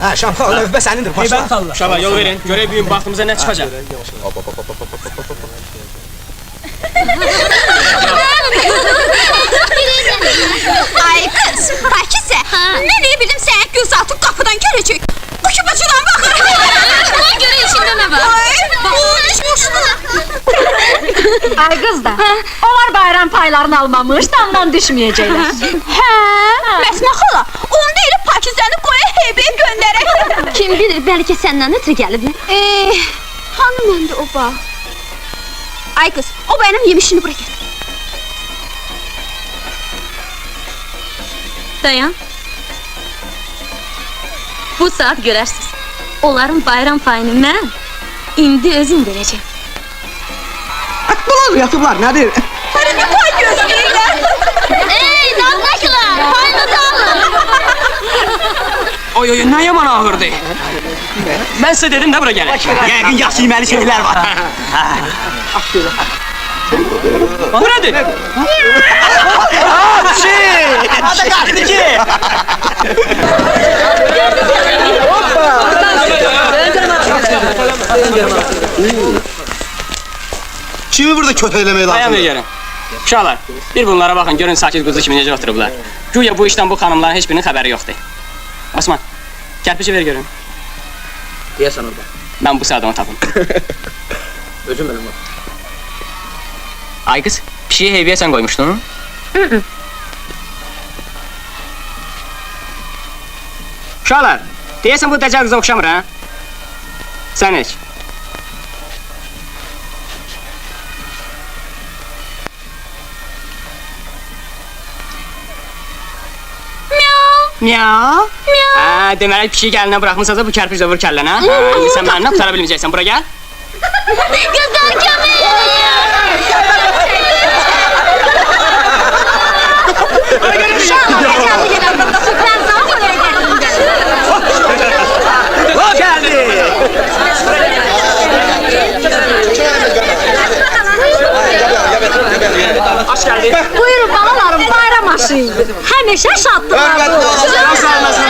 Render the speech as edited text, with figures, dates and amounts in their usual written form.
Ha Şamxal, növbə sənindir, başla. Uşaqlar yol verin, görək büyün vaxtımıza nə çıxacaq. Ay kız, Pakize, nereye bildim sen gözaltı kapıdan gelecek? Uçup açıdan bakır. Buna göre içinde ne var? Ay, uçmuştu. Ay kız da, onlar bayram paylarını almamış, damdan düşmeyecekler. Məsna xala, onu deyil Pakize'ni koya heybeye gönderek. Kim bilir, belki senden ötürü gelibler. Hanım öndü o bağ? Ay kız, o benim yemişini bırak et. Dayan. Bu saat görərsiniz. Onların bayram payını mən indi özüm vereceğim. Bunlar yatıblar, nədir? Hani ne pay gözlüyorlar? Ey damdaşlar, payınızı alın. Oy, nə yaman ağırdı. Mən sizə dedim də bura gəlin. Yəqin yaxşı yeməli şeylər var. Bu nədir? Hadi qaçdı ki! Kimi burada kötəkləmək Dayan lazımdır? verin. Uşaqlar, bir bunlara baxın, görün sakit quzu kimi necə oturublar. Güya bu işdən bu xanımların heç birinin xəbəri yoxdur. Osman, kərpici ver görün. Deyəsən orada. Mən bu saat onu tapım. Özüm benim var. Ay qız, pişiyi heybiyə sən qoymuşdun? Uşaqlar, deyəsən bu dəcəl qıza oxşamır, hə? Sən heç. Miau. Miau. Hə, deməli pişiyi gəlinə buraxmısansa bu kərpic də vur kəllənə. Hə, indi sən məndən qutara bilməyəcəksən, bura gəl. Kızlar kömür. O geldi! Hoş geldin. Buyurun balalarım, bayram aşıydı. Həmişə şadlıqlar olsun. Sağ olasın.